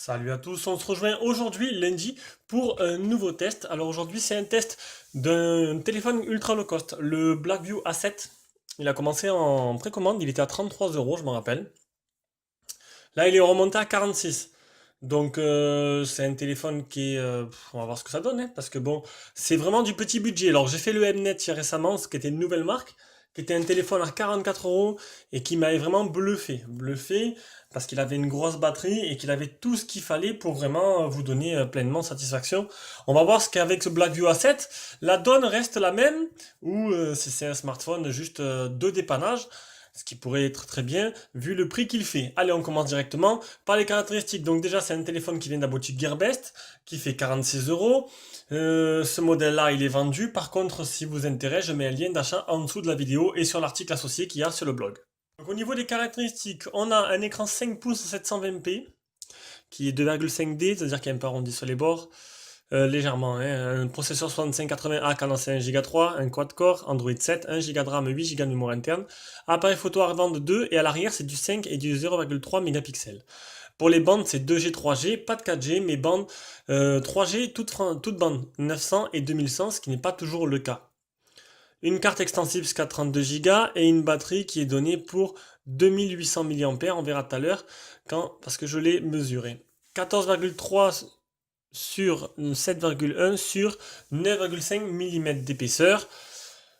Salut à tous, on se rejoint aujourd'hui, lundi, pour un nouveau test. Alors aujourd'hui, c'est un test d'un téléphone ultra low cost, le Blackview A7. Il a commencé en précommande, il était à 33 euros, je me rappelle. Là, il est remonté à 46. Donc, c'est un téléphone qui est. On va voir ce que ça donne, hein, parce que bon, c'est vraiment du petit budget. Alors, j'ai fait le Mnet hier récemment, ce qui était une nouvelle marque, qui était un téléphone à 44 euros et qui m'avait vraiment bluffé. Bluffé parce qu'il avait une grosse batterie et qu'il avait tout ce qu'il fallait pour vraiment vous donner pleinement satisfaction. On va voir ce qu'avec ce Blackview A7, la donne reste la même ou si c'est un smartphone juste de dépannage. Ce qui pourrait être très bien vu le prix qu'il fait. Allez, on commence directement par les caractéristiques. Donc déjà, c'est un téléphone qui vient de la boutique Gearbest, qui fait 46 euros. Ce modèle-là, il est vendu. Par contre, si vous intéresse, je mets un lien d'achat en dessous de la vidéo et sur l'article associé qu'il y a sur le blog. Donc au niveau des caractéristiques, on a un écran 5 pouces 720p, qui est 2,5D, c'est-à-dire qu'il y a un peu arrondi sur les bords. Légèrement, hein. Un processeur 6580A cadencé 1 Go 3, un quad-core, Android 7, 1 Go de RAM, 8 Go de mémoire interne, appareil photo avant de 2 et à l'arrière c'est du 5 et du 0,3 mégapixels. Pour les bandes c'est 2G, 3G, pas de 4G, mais bandes 3G, toutes bandes 900 et 2100, ce qui n'est pas toujours le cas. Une carte extensible jusqu'à 32 Go et une batterie qui est donnée pour 2800 mAh, on verra tout à l'heure, parce que je l'ai mesuré. 14,3 sur 7,1 sur 9,5 mm d'épaisseur.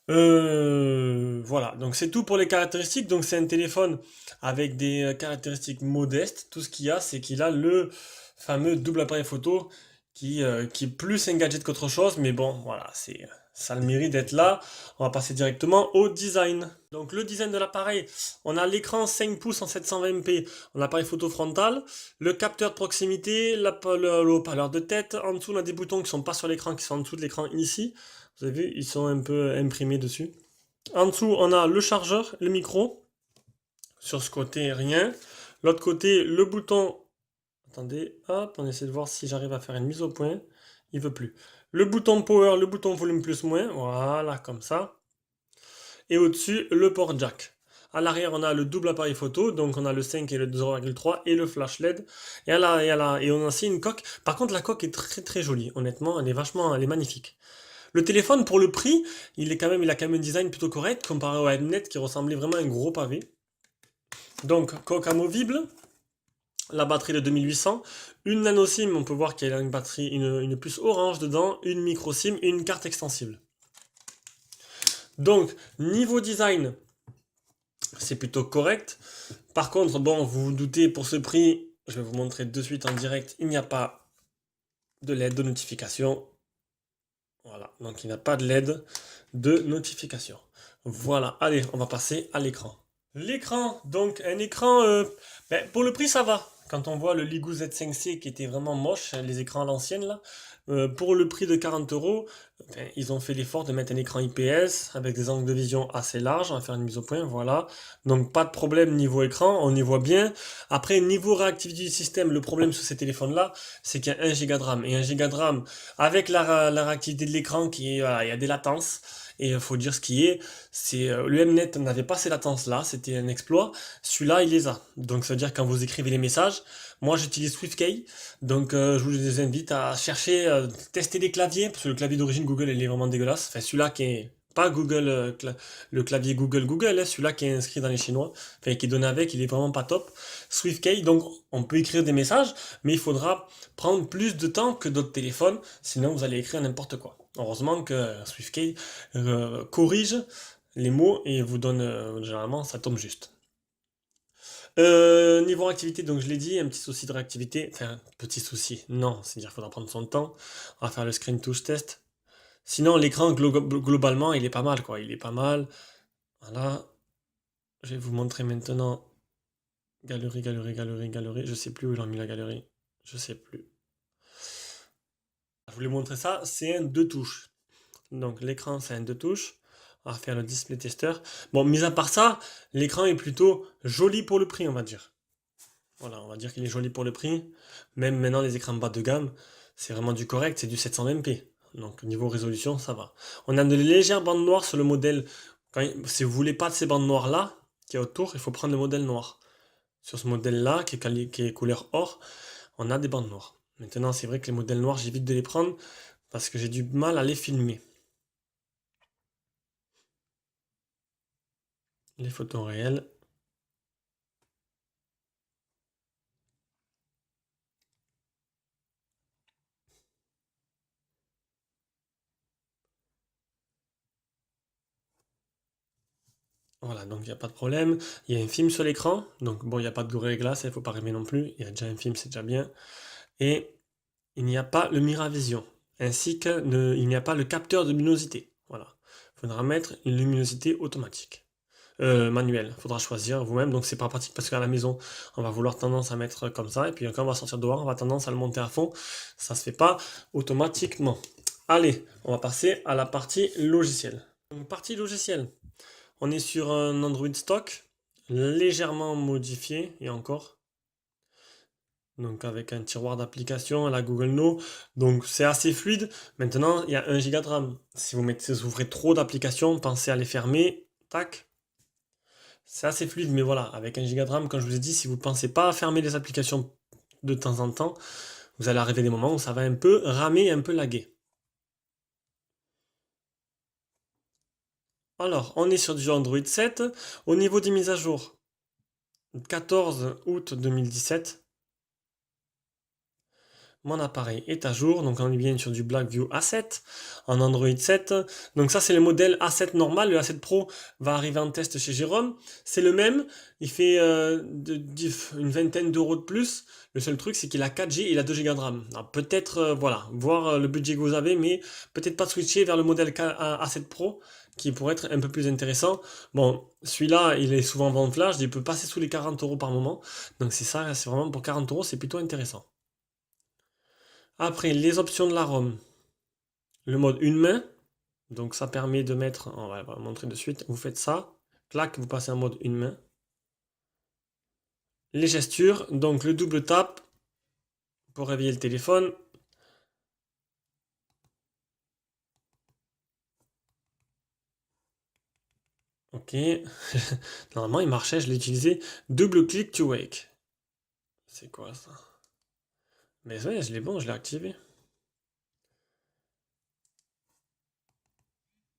Voilà, donc c'est tout pour les caractéristiques. Donc c'est un téléphone avec des caractéristiques modestes. Tout ce qu'il y a, c'est qu'il a le fameux double appareil photo qui est plus un gadget qu'autre chose. Mais bon, voilà, ça a le mérite d'être là. On va passer directement au design. Donc le design de l'appareil, on a l'écran 5 pouces en 720p, on a l'appareil photo frontal, le capteur de proximité, le haut-parleur de tête. En dessous, on a des boutons qui sont pas sur l'écran, qui sont en dessous de l'écran ici. Vous avez vu, ils sont un peu imprimés dessus. En dessous, on a le chargeur, le micro. Sur ce côté, rien. L'autre côté, le bouton. Attendez, hop, on essaie de voir si j'arrive à faire une mise au point. Il veut plus. Le bouton power, le bouton volume plus moins. Voilà, comme ça. Et au-dessus, le port jack. À l'arrière, on a le double appareil photo, donc on a le 5 et le 0,3 et le flash LED. Et on a aussi une coque. Par contre, la coque est très très jolie. Honnêtement, elle est magnifique. Le téléphone, pour le prix, il a quand même un design plutôt correct comparé au Mnet qui ressemblait vraiment à un gros pavé. Donc, coque amovible, la batterie de 2800, une nano SIM, on peut voir qu'il y a une batterie, une puce orange dedans, une micro SIM et une carte extensible. Donc, niveau design, c'est plutôt correct. Par contre, bon, vous vous doutez, pour ce prix, je vais vous montrer de suite en direct, il n'y a pas de LED de notification. Voilà, donc il n'y a pas de LED de notification. Voilà, allez, on va passer à l'écran. L'écran, donc un écran, pour le prix ça va. Quand on voit le Ligoo Z5C qui était vraiment moche, les écrans à l'ancienne là, pour le prix de 40 euros, ils ont fait l'effort de mettre un écran IPS avec des angles de vision assez larges. On va faire une mise au point, voilà. Donc pas de problème niveau écran, on y voit bien. Après, niveau réactivité du système, le problème sur ces téléphones-là, c'est qu'il y a 1 Go de RAM. Et 1 Go de RAM, avec la réactivité de l'écran, il y a des latences. Et il faut dire ce qui est, le Mnet n'avait pas ces latences-là, c'était un exploit. Celui-là, il les a. Donc ça veut dire quand vous écrivez les messages, moi j'utilise SwiftKey, donc je vous invite à chercher, tester les claviers, parce que le clavier d'origine Google il est vraiment dégueulasse. Enfin celui-là qui est pas Google, le clavier Google, hein, celui-là qui est inscrit dans les Chinois, enfin qui est donné avec, il est vraiment pas top. SwiftKey, donc on peut écrire des messages, mais il faudra prendre plus de temps que d'autres téléphones, sinon vous allez écrire n'importe quoi. Heureusement que SwiftKey corrige les mots et vous donne, généralement ça tombe juste. Niveau réactivité, donc je l'ai dit, un petit souci de réactivité, enfin petit souci, non, c'est-à-dire qu'il faudra prendre son temps, on va faire le screen touch test. Sinon l'écran globalement il est pas mal quoi, il est pas mal. Voilà, je vais vous montrer maintenant galerie, je sais plus où ils ont mis la galerie, je sais plus. Je voulais montrer ça, c'est un 2 touches. Donc l'écran c'est un 2 touches. On va faire le display tester. Bon, mis à part ça, l'écran est plutôt joli pour le prix, on va dire. Voilà, on va dire qu'il est joli pour le prix. Même maintenant, les écrans bas de gamme, c'est vraiment du correct, c'est du 720p. Donc niveau résolution, ça va. On a de légères bandes noires sur le modèle. Si vous voulez pas de ces bandes noires là, qui est autour, il faut prendre le modèle noir. Sur ce modèle là, qui est couleur or, on a des bandes noires. Maintenant, c'est vrai que les modèles noirs, j'évite de les prendre parce que j'ai du mal à les filmer. Les photos réelles. Voilà, donc il n'y a pas de problème. Il y a un film sur l'écran. Donc bon, il n'y a pas de Gorilla Glass, il ne faut pas rêver non plus. Il y a déjà un film, c'est déjà bien. Et il n'y a pas le Miravision. Ainsi que il n'y a pas le capteur de luminosité. Voilà. Il faudra mettre une luminosité automatique. Manuelle. Il faudra choisir vous-même. Donc c'est pas pratique parce qu'à la maison, on va vouloir tendance à mettre comme ça. Et puis quand on va sortir dehors, on va tendance à le monter à fond. Ça se fait pas automatiquement. Allez, on va passer à la partie logicielle. Donc, partie logicielle. On est sur un Android stock, légèrement modifié, et encore. Donc avec un tiroir d'application à la Google No. Donc c'est assez fluide. Maintenant, il y a 1 Go de RAM. Si vous ouvrez trop d'applications, pensez à les fermer. Tac. C'est assez fluide, mais voilà, avec 1 Go de RAM, comme je vous ai dit, si vous ne pensez pas à fermer les applications de temps en temps, vous allez arriver des moments où ça va un peu ramer, un peu laguer. Alors, on est sur du Android 7. Au niveau des mises à jour, 14 août 2017. Mon appareil est à jour, donc on est bien sur du Blackview A7 en Android 7. Donc ça c'est le modèle A7 normal, le A7 Pro va arriver en test chez Jérôme. C'est le même, il fait une vingtaine d'euros de plus. Le seul truc c'est qu'il a 4G et il a 2 Go de RAM. Alors peut-être, voilà, voir le budget que vous avez, mais peut-être pas switcher vers le modèle A7 Pro qui pourrait être un peu plus intéressant. Bon, celui-là il est souvent en vente flash, il peut passer sous les 40 euros par moment. Donc c'est ça, c'est vraiment pour 40 euros, c'est plutôt intéressant. Après, les options de la ROM. Le mode une main. Donc ça permet de mettre, on va montrer de suite, vous faites ça, clac, vous passez en mode une main. Les gestures, donc le double tap pour réveiller le téléphone. Ok, normalement il marchait, je l'ai utilisé. Double click to wake. C'est quoi ça? Mais ouais, je l'ai bon, je l'ai activé.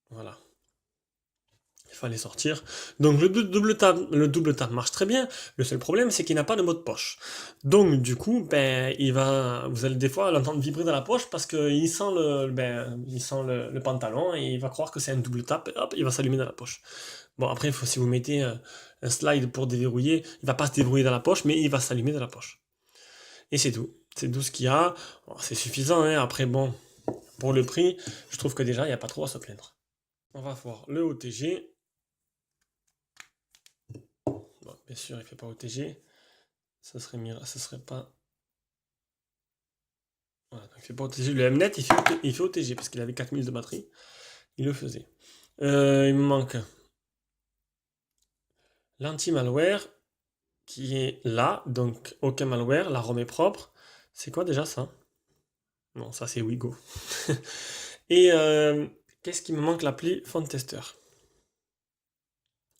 Voilà. Il fallait sortir. Donc le double tap marche très bien. Le seul problème, c'est qu'il n'a pas de mode poche. Donc du coup, ben, vous allez des fois l'entendre vibrer dans la poche parce qu'il sent il sent le pantalon et il va croire que c'est un double tap. Et hop, il va s'allumer dans la poche. Bon, après, si vous mettez un slide pour déverrouiller, il va pas se déverrouiller dans la poche, mais il va s'allumer dans la poche. Et c'est tout. C'est tout ce qu'il y a. Bon, c'est suffisant, hein. Après, bon, pour le prix, je trouve que déjà, il n'y a pas trop à se plaindre. On va voir le OTG. Bon, bien sûr, il fait pas OTG. Ce serait pas. Voilà, donc il fait pas OTG. Le Mnet, il fait OTG parce qu'il avait 4000 de batterie. Il le faisait. Il me manque l'anti-malware qui est là. Donc, aucun malware. La ROM est propre. C'est quoi déjà ça? Non, ça c'est Wigo. Et qu'est-ce qui me manque? L'appli Phone Tester.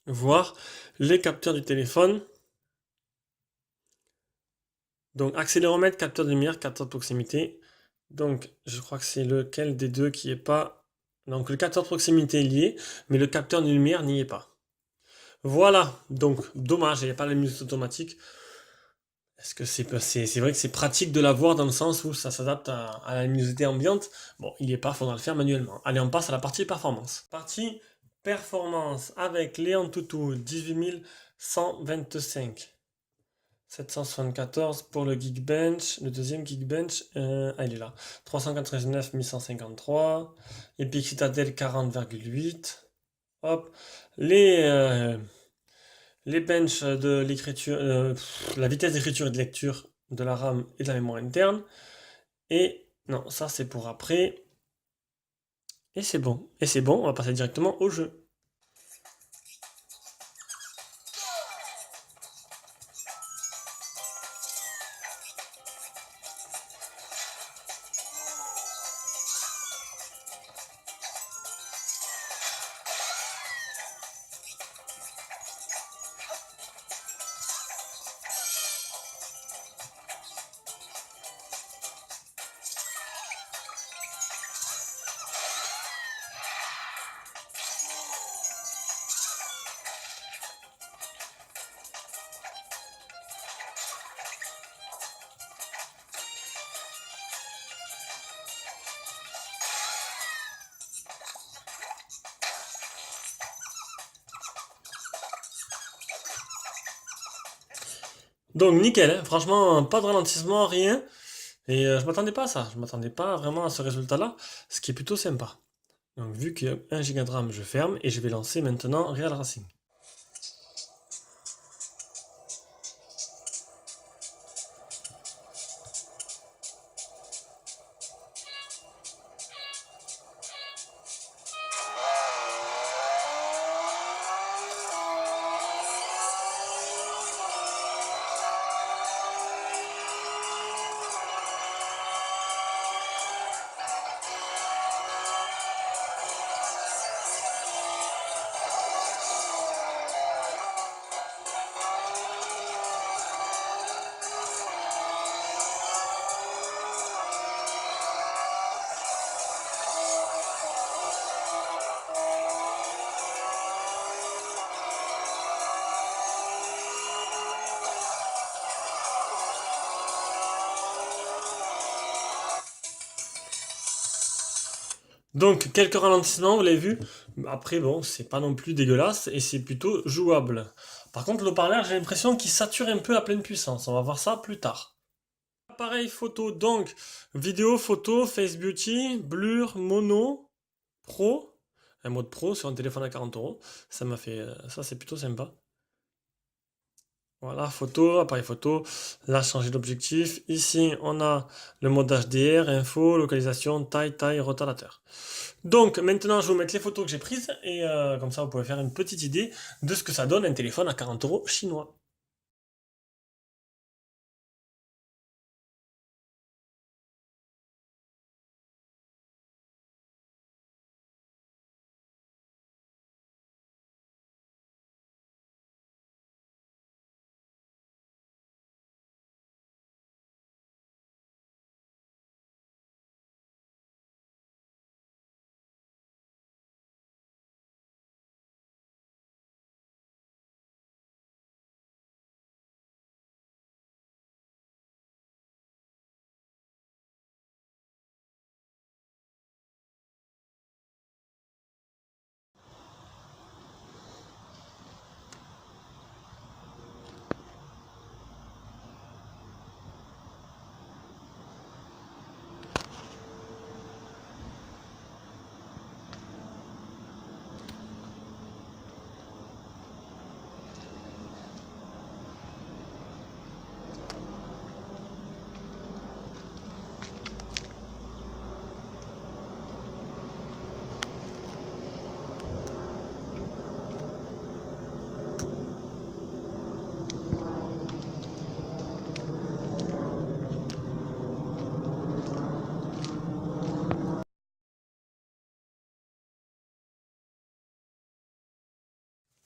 Voir les capteurs du téléphone. Donc, accéléromètre, capteur de lumière, capteur de proximité. Donc, je crois que c'est lequel des deux qui est pas. Donc, le capteur de proximité est lié, mais le capteur de lumière n'y est pas. Voilà, donc dommage, il n'y a pas la musique automatique. Est-ce que c'est vrai que c'est pratique de l'avoir dans le sens où ça s'adapte à la luminosité ambiante? Bon, il n'y est pas, il faudra le faire manuellement. Allez, on passe à la partie performance. Partie performance avec les Antutu 18125. 774 pour le Geekbench, le deuxième Geekbench, il est là. 399 1153, Epic Citadel 40,8. Hop, les, les benches de l'écriture, la vitesse d'écriture et de lecture de la RAM et de la mémoire interne. Et non, ça c'est pour après. Et c'est bon. Et c'est bon, on va passer directement au jeu. Donc nickel, hein. Franchement, pas de ralentissement, rien. Et je m'attendais pas à ça. Je m'attendais pas vraiment à ce résultat-là, ce qui est plutôt sympa. Donc vu qu'il y a 1 Go de RAM, je ferme et je vais lancer maintenant Real Racing. Donc quelques ralentissements, vous l'avez vu. Après bon, c'est pas non plus dégueulasse et c'est plutôt jouable. Par contre, le haut-parleur, j'ai l'impression qu'il sature un peu à pleine puissance. On va voir ça plus tard. Appareil photo, donc vidéo, photo, Face Beauty, Blur, Mono, Pro. Un mode Pro sur un téléphone à 40 euros. Ça m'a fait. Ça, c'est plutôt sympa. Voilà, photo, appareil photo. Là, changer d'objectif. Ici, on a le mode HDR, info, localisation, taille, rotateur. Donc, maintenant, je vais vous mettre les photos que j'ai prises et comme ça, vous pouvez faire une petite idée de ce que ça donne un téléphone à 40 euros chinois.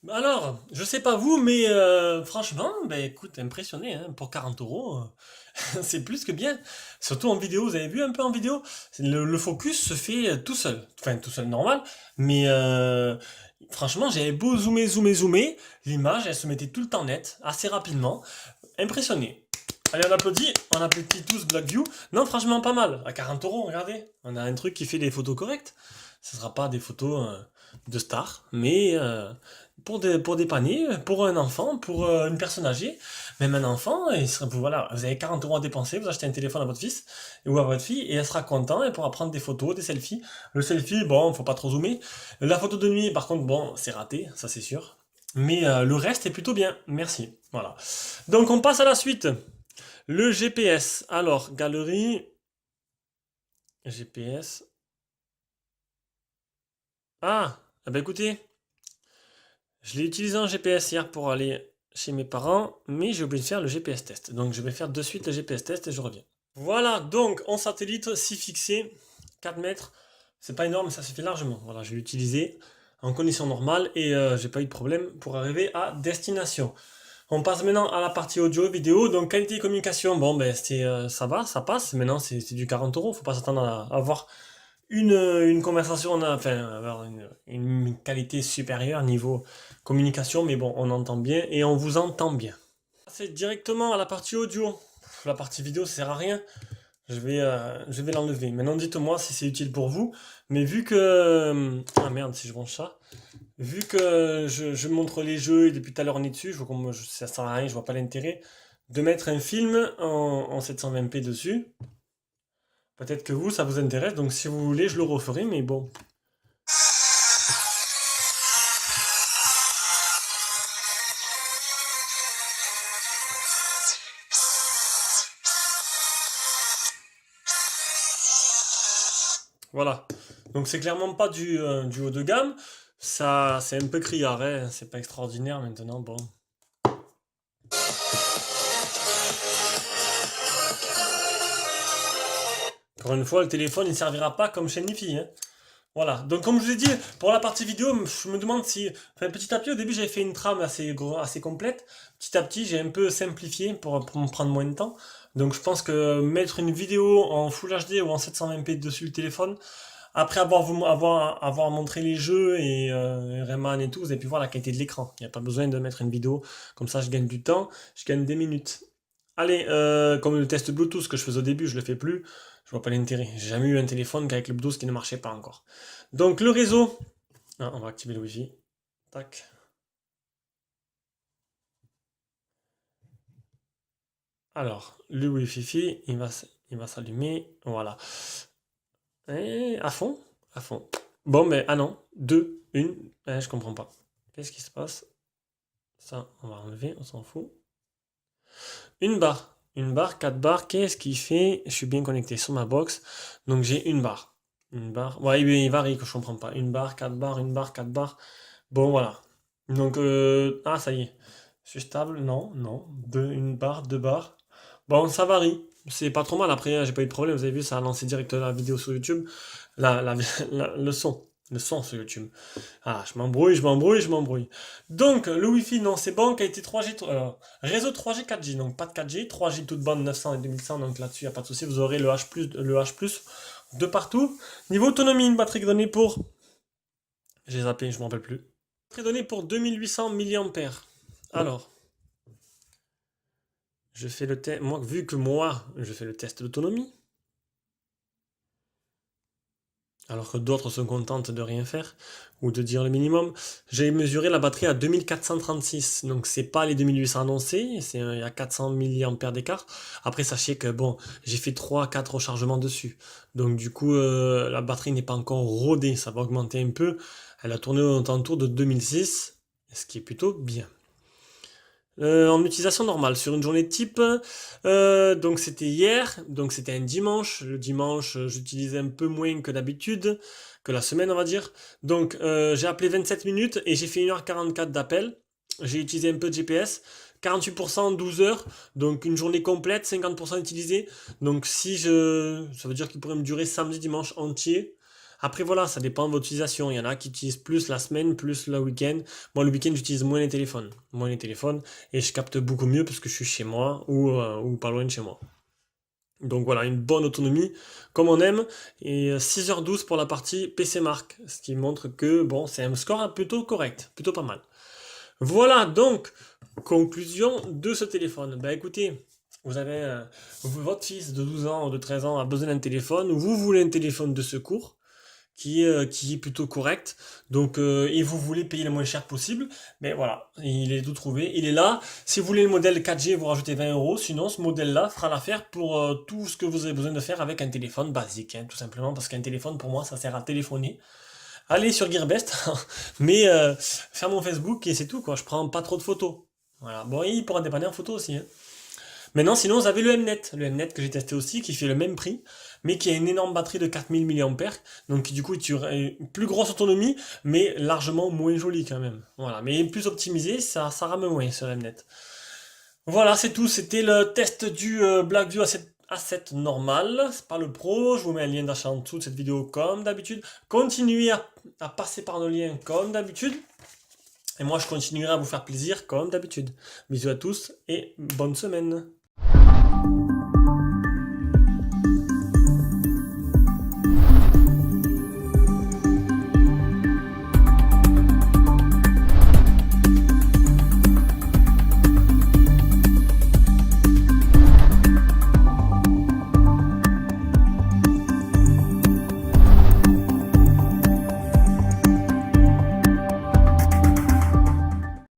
Alors, je sais pas vous, mais franchement, ben écoute, impressionné, hein, pour 40 euros, c'est plus que bien. Surtout en vidéo, vous avez vu un peu en vidéo? Le focus se fait tout seul. Enfin, tout seul normal, mais franchement, j'avais beau zoomer, l'image, elle se mettait tout le temps nette, assez rapidement. Impressionné. Allez, on applaudit tous Blackview. Non, franchement, pas mal. À 40 euros, regardez. On a un truc qui fait des photos correctes. Ce sera pas des photos de stars, mais pour des paniers, pour un enfant, pour une personne âgée, même un enfant, voilà, vous avez 40 euros à dépenser, vous achetez un téléphone à votre fils ou à votre fille, et elle sera contente, elle pourra prendre des photos, des selfies. Le selfie, bon, faut pas trop zoomer. La photo de nuit, par contre, bon, c'est raté, ça c'est sûr. Mais le reste est plutôt bien, merci. Voilà. Donc on passe à la suite. Le GPS. Alors, galerie, GPS. Ah, eh ben écoutez, je l'ai utilisé en GPS hier pour aller chez mes parents, mais j'ai oublié de faire le GPS test. Donc je vais faire de suite le GPS test et je reviens. Voilà, donc en satellite, 6 fixé, 4 mètres. C'est pas énorme, mais ça suffit largement. Voilà, je l'ai utilisé en conditions normales et j'ai pas eu de problème pour arriver à destination. On passe maintenant à la partie audio, vidéo. Donc qualité de communication, bon ben ça va, ça passe. Maintenant c'est du 40 euros. Faut pas s'attendre à avoir une conversation, enfin avoir une qualité supérieure niveau communication. Mais bon, on entend bien et on vous entend bien. C'est directement à la partie audio. La partie vidéo, ça sert à rien. Je vais l'enlever. Maintenant, dites-moi si c'est utile pour vous. Mais vu que... ah merde, si je branche ça. Vu que je montre les jeux et depuis tout à l'heure on est dessus, ça sert à rien, je vois pas l'intérêt. de mettre un film en 720p dessus. Peut-être que vous, ça vous intéresse, donc si vous voulez, je le referai, mais bon. Voilà. Donc c'est clairement pas du haut de gamme. Ça, c'est un peu criard, hein. C'est pas extraordinaire maintenant, bon. Encore une fois, le téléphone, il ne servira pas comme chaîne Wi-Fi, hein. Voilà, donc comme je vous ai dit, pour la partie vidéo, je me demande si... Enfin, petit à petit, au début, j'avais fait une trame assez complète. Petit à petit, j'ai un peu simplifié pour me prendre moins de temps. Donc je pense que mettre une vidéo en Full HD ou en 720p dessus le téléphone, après avoir montré les jeux et Rayman et tout, vous avez pu voir la qualité de l'écran. Il n'y a pas besoin de mettre une vidéo, comme ça je gagne du temps, je gagne des minutes. Allez, comme le test Bluetooth que je faisais au début, je le fais plus. Je vois pas l'intérêt. J'ai jamais eu un téléphone qu'avec le Bluetooth qui ne marchait pas encore. Donc le réseau. Ah, on va activer le Wi-Fi. Tac. Alors, le Wi-Fi, il va s'allumer. Voilà. Et à fond? À fond. Bon, mais ah non. Deux, une. Je comprends pas. Qu'est-ce qui se passe? Ça, on va enlever, on s'en fout. Une barre. Une barre, 4 barres. Qu'est-ce qui fait? Je suis bien connecté sur ma box. Donc j'ai une barre. Une barre. Ouais, il varie que je comprends pas. Une barre, 4 barres, une barre, 4 barres. Bon, voilà. Donc, ah, ça y est. Je suis stable? Non, non. Une barre, deux barres. Bon, ça varie. C'est pas trop mal. Après, j'ai pas eu de problème. Vous avez vu, ça a lancé direct la vidéo sur YouTube. La, la- le son. Le son sur YouTube. Ah, je m'embrouille, je m'embrouille, je m'embrouille. Donc, le Wi-Fi, non, c'est bon. Qualité 3G. Réseau 3G, 4G. Donc, pas de 4G. 3G toute bande 900 et 2100. Donc, là-dessus, il n'y a pas de souci. Vous aurez le H+, de partout. Niveau autonomie, une batterie donnée pour... J'ai zappé, je m'en rappelle plus. Batterie donnée pour 2800 mAh. Alors, je fais le test. Moi, vu que je fais le test d'autonomie, alors que d'autres se contentent de rien faire, ou de dire le minimum, j'ai mesuré la batterie à 2436. Donc, c'est pas les 2800 annoncés, il y a 400 mAh d'écart. Après, sachez que, bon, j'ai fait 3-4 rechargements dessus. Donc, du coup, la batterie n'est pas encore rodée, ça va augmenter un peu. Elle a tourné aux alentours de 2006, ce qui est plutôt bien. En utilisation normale, sur une journée type, donc c'était hier, donc c'était un dimanche. Le dimanche, j'utilisais un peu moins que d'habitude, que la semaine, on va dire. Donc j'ai appelé 27 minutes et j'ai fait 1h44 d'appel. J'ai utilisé un peu de GPS, 48%, 12 heures, donc une journée complète, 50% utilisé. Donc ça veut dire qu'il pourrait me durer samedi, dimanche entier. Après voilà, ça dépend de votre utilisation. Il y en a qui utilisent plus la semaine, plus le week-end. Moi le week-end j'utilise moins les téléphones. Moins les téléphones et je capte beaucoup mieux parce que je suis chez moi ou pas loin de chez moi. Donc voilà, une bonne autonomie comme on aime et 6h12 pour la partie PC Mark, ce qui montre que bon, c'est un score plutôt correct, plutôt pas mal. Voilà donc conclusion de ce téléphone. Bah écoutez, vous avez votre fils de 12 ans ou de 13 ans a besoin d'un téléphone ou vous voulez un téléphone de secours qui est plutôt correct. Donc, et vous voulez payer le moins cher possible, mais voilà, il est tout trouvé, il est là. Si vous voulez le modèle 4G, vous rajoutez 20 euros. Sinon, ce modèle-là fera l'affaire pour tout ce que vous avez besoin de faire avec un téléphone basique, hein, tout simplement, parce qu'un téléphone, pour moi, ça sert à téléphoner. Allez sur Gearbest, mais faire mon Facebook et c'est tout, quoi. Je prends pas trop de photos. Voilà. Bon, il pourra dépanner en photo aussi, hein. Maintenant, sinon, vous avez le Mnet. Le Mnet que j'ai testé aussi, qui fait le même prix, mais qui a une énorme batterie de 4000 mAh. Donc, qui, du coup, tu auras une plus grosse autonomie, mais largement moins jolie quand même. Voilà. Mais plus optimisé, ça rame moins ce Mnet. Voilà, c'est tout. C'était le test du Blackview A7 normal. C'est pas le pro. Je vous mets un lien d'achat en dessous de cette vidéo comme d'habitude. Continuez à passer par nos liens comme d'habitude. Et moi, je continuerai à vous faire plaisir comme d'habitude. Bisous à tous et bonne semaine.